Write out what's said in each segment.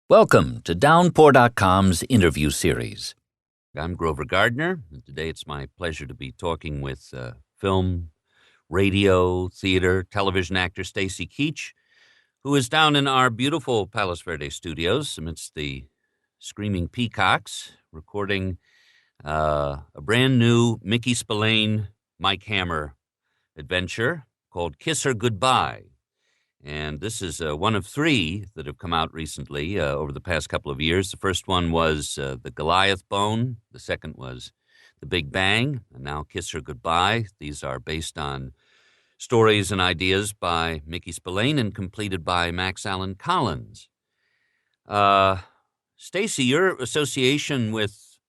Welcome to Downpour.com's interview series. I'm Grover Gardner, and today it's my pleasure to be talking with film, radio, theater, television actor Stacy Keach, who is down in our beautiful Palos Verde studios amidst the screaming peacocks, recording a brand new Mickey Spillane, Mike Hammer adventure called Kiss Her Goodbye. And this is one of three that have come out recently over the past couple of years. The first one was The Goliath Bone. The second was The Big Bang, and now Kiss Her Goodbye. These are based on stories and ideas by Mickey Spillane and completed by Max Allan Collins. Stacy, your association with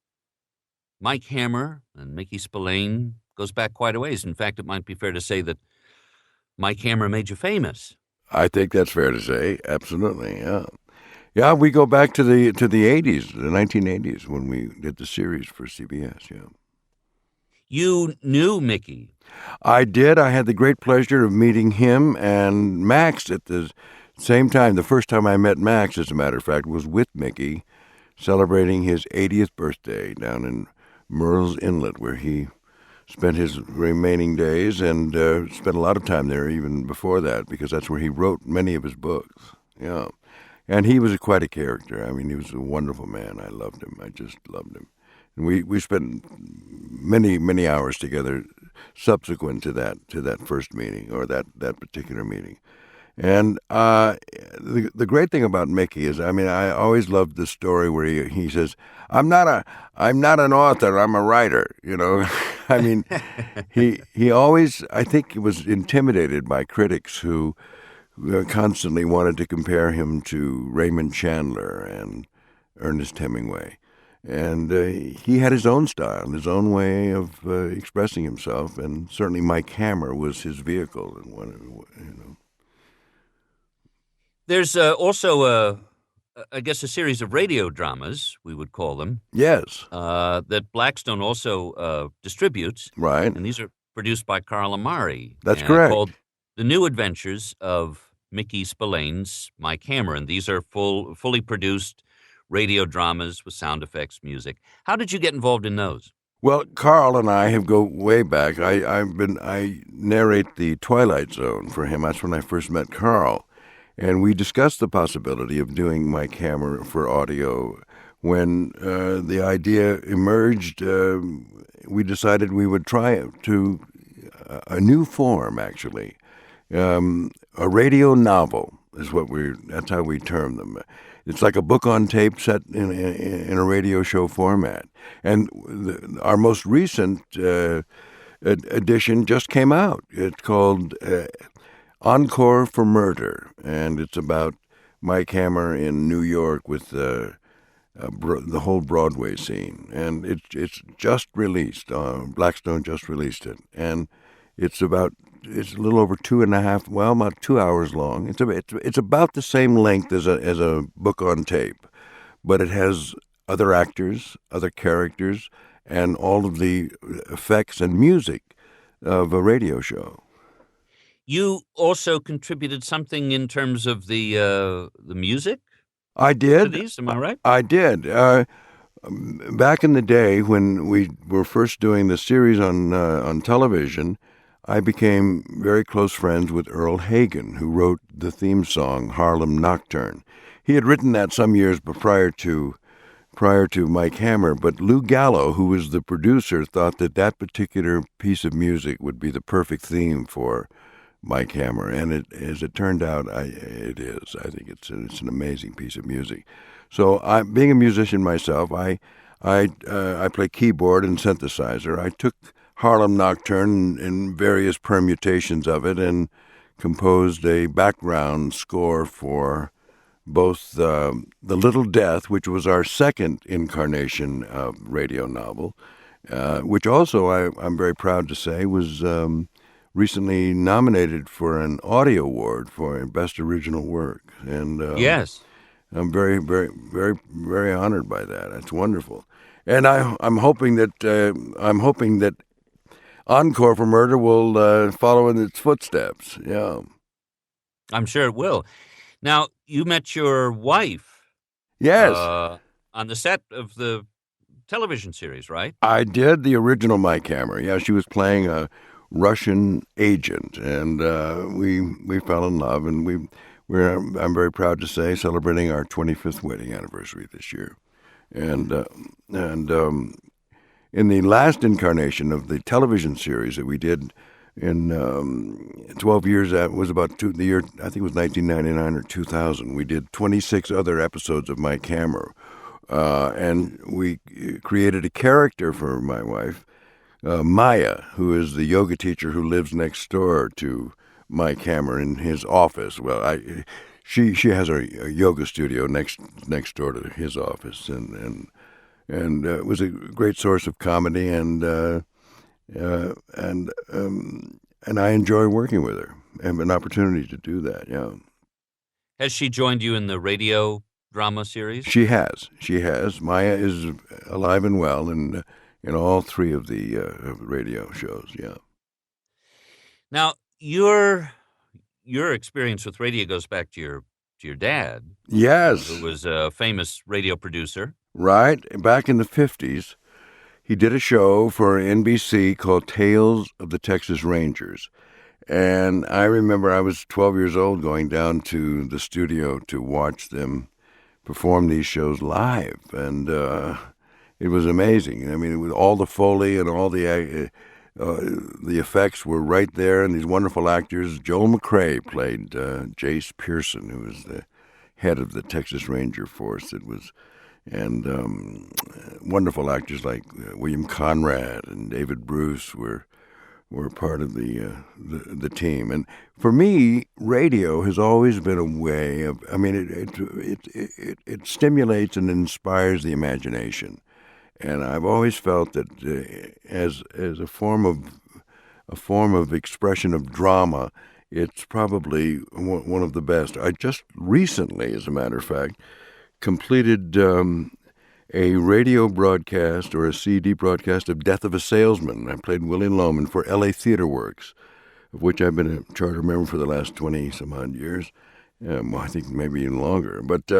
Mike Hammer and Mickey Spillane goes back quite a ways. In fact, it might be fair to say that Mike Hammer made you famous. I think that's fair to say. Absolutely, yeah. Yeah, we go back to the 80s, the 1980s, when we did the series for CBS, yeah. You knew Mickey. I did. I had the great pleasure of meeting him and Max at the same time. The first time I met Max, as a matter of fact, was with Mickey, celebrating his 80th birthday down in Murrells Inlet, where he spent his remaining days and spent a lot of time there even before that, because that's where he wrote many of his books. Yeah. And he was quite a character. I mean, he was a wonderful man. I loved him. I just loved him. And we spent many hours together subsequent to that first meeting, or that particular meeting. And the great thing about Mickey is, I mean, I always loved the story where he says, I'm not an author, I'm a writer, you know. I mean, he always, I think, was intimidated by critics who constantly wanted to compare him to Raymond Chandler and Ernest Hemingway. And he had his own style, his own way of expressing himself, and certainly Mike Hammer was his vehicle, and you know. There's also, I guess, a series of radio dramas, we would call them. Yes. That Blackstone also distributes. Right. And these are produced by Carl Amari. That's correct. Called The New Adventures of Mickey Spillane's Mike Hammer. And these are fully produced radio dramas with sound effects, music. How did you get involved in those? Well, Carl and I go way back. I narrate the Twilight Zone for him. That's when I first met Carl. And we discussed the possibility of doing Mike Hammer for audio. When the idea emerged, we decided we would try it to a new form, actually. A radio novel is that's how we term them. It's like a book on tape set in a radio show format. And our most recent edition just came out. It's called Encore for Murder, and it's about Mike Hammer in New York with the whole Broadway scene. And it's just released. Blackstone just released it, and it's a little over 2.5, about 2 hours long. It's about the same length as a book on tape, but it has other actors, other characters, and all of the effects and music of a radio show. You also contributed something in terms of the music? I did. To these, am I right? I did. Back in the day when we were first doing the series on television, I became very close friends with Earl Hagen, who wrote the theme song Harlem Nocturne. He had written that some years prior to Mike Hammer, but Lou Gallo, who was the producer, thought that particular piece of music would be the perfect theme for Mike Hammer, and as it turned out, it is. I think it's an amazing piece of music. So, being a musician myself, I play keyboard and synthesizer. I took Harlem Nocturne and various permutations of it and composed a background score for both The Little Death, which was our second incarnation of radio novel, which also I'm very proud to say was recently nominated for an audio award for Best Original Work. And yes, I'm very, very, very, very honored by that. It's wonderful. And I'm hoping that Encore for Murder will follow in its footsteps. Yeah, I'm sure it will. Now, you met your wife Yes, on the set of the television series, right? I did the original Mike Hammer. Yeah, she was playing a Russian agent, and we fell in love, and I'm very proud to say celebrating our 25th wedding anniversary this year, and in the last incarnation of the television series that we did in 12 years, that was about the year, I think it was 1999 or 2000, we did 26 other episodes of Mike Hammer. And we created a character for my wife, Maya, who is the yoga teacher who lives next door to Mike Hammer in his office. She has a yoga studio next door to his office, and it was a great source of comedy, uh, and and I enjoy working with her. I have an opportunity to do that. Yeah, Has she joined you in the radio drama series? she has. She has. Maya is alive and well, and in all three of the radio shows. Yeah. Now, your experience with radio goes back to your dad, who Yes. was a famous radio producer. Right. Back in the 50s, he did a show for NBC called Tales of the Texas Rangers. And I remember I was 12 years old going down to the studio to watch them perform these shows live. And it was amazing. I mean, with all the Foley and all the effects were right there, and these wonderful actors. Joel McCrea played Jace Pearson, who was the head of the Texas Ranger Force. And wonderful actors like William Conrad and David Bruce were part of the team. And for me, radio has always been a way of. I mean, it stimulates and inspires the imagination. And I've always felt that as a form of expression of drama, it's probably one of the best. I just recently, as a matter of fact, completed a radio broadcast or a CD broadcast of Death of a Salesman. I played Willie Loman for LA Theater Works, of which I've been a charter member for the last 20 some odd years. Well, I think maybe even longer. But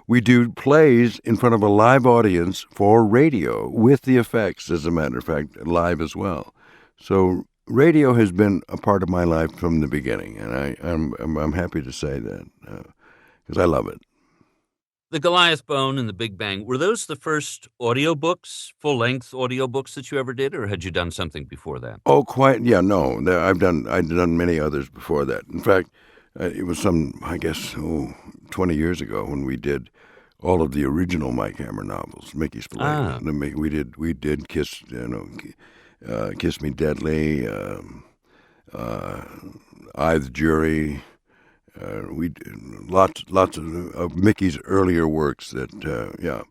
we do plays in front of a live audience for radio with the effects, as a matter of fact, live as well. So radio has been a part of my life from the beginning, and I'm happy to say that because I love it. The Goliath Bone and the Big Bang, were those the first audiobooks, full-length audiobooks that you ever did, or had you done something before that? Oh, quite. Yeah, no. I've done many others before that. In fact, it was I guess, 20 years ago when we did all of the original Mike Hammer novels, Mickey Spillane. Ah, We did Kiss, Kiss Me Deadly, I the Jury. We did lots of Mickey's earlier works that, yeah.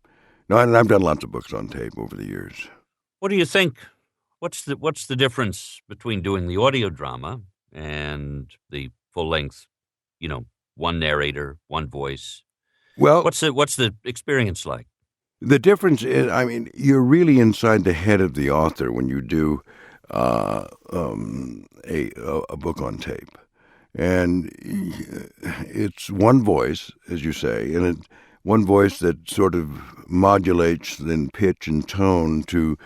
No, and I've done lots of books on tape over the years. what do you think? What's the difference between doing the audio drama and the full-length, one narrator, one voice? Well, What's the experience like? the difference is, I mean, you're really inside the head of the author when you do a book on tape, and it's one voice, as you say, and one voice that sort of modulates in pitch and tone to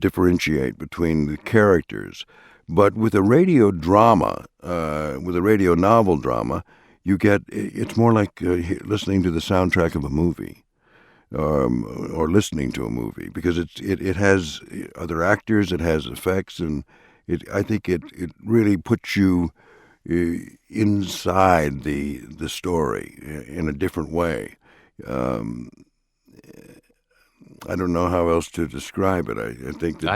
differentiate between the characters. But with a radio drama, with a radio novel drama, it's more like listening to the soundtrack of a movie, or listening to a movie, because it has other actors, it has effects, and I think it really puts you inside the story in a different way. Um, I don't know how else to describe it. I think that.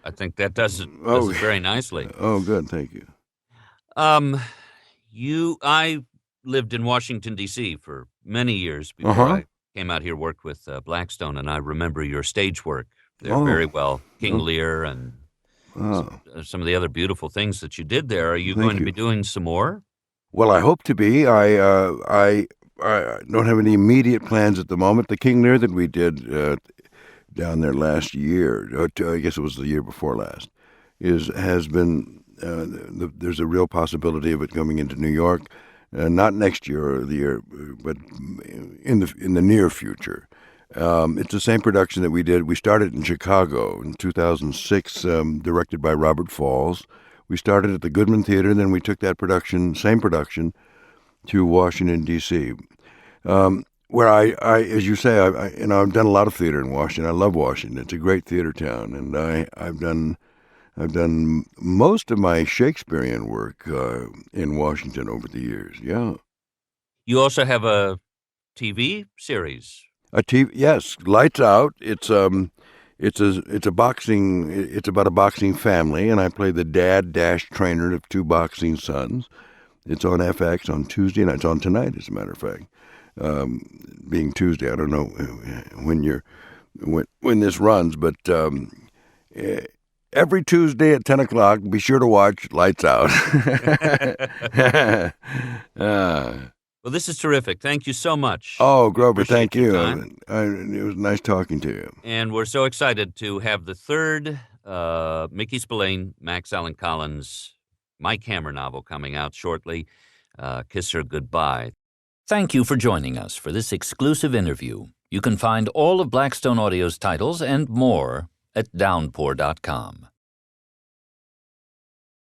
I think that does it Oh, very nicely. oh, good. Thank you. Um, I lived in Washington D.C. for many years Uh before huh. I came out here, worked with Blackstone, and I remember your stage work there very Oh, well. King oh, Lear and oh. some of the other beautiful things that you did there. Are you going Thank to be you. doing some more? Well, I hope to be. I don't have any immediate plans at the moment. The King Lear that we did down there last year, I guess it was the year before last, has been. There's a real possibility of it coming into New York. not next year or the year, but in the near future. It's the same production that we did. We started in Chicago in 2006, directed by Robert Falls. We started at the Goodman Theater, and then we took that same production, to Washington, D.C., where as you say, I've done a lot of theater in Washington. I love Washington. It's a great theater town, and I've done most of my Shakespearean work in Washington over the years. Yeah. You also have a TV series. Yes, Lights Out. It's about a boxing family, and I play the dad trainer of two boxing sons. It's on FX on Tuesday, and it's on tonight, as a matter of fact. Being Tuesday, I don't know when this runs, but every Tuesday at 10 o'clock, be sure to watch Lights Out. Well, this is terrific. Thank you so much. Oh, Grover, thank you. It was nice talking to you. And we're so excited to have the third Mickey Spillane, Max Allan Collins, Mike Hammer novel coming out shortly, Kiss Her Goodbye. Thank you for joining us for this exclusive interview. You can find all of Blackstone Audio's titles and more at Downpour.com.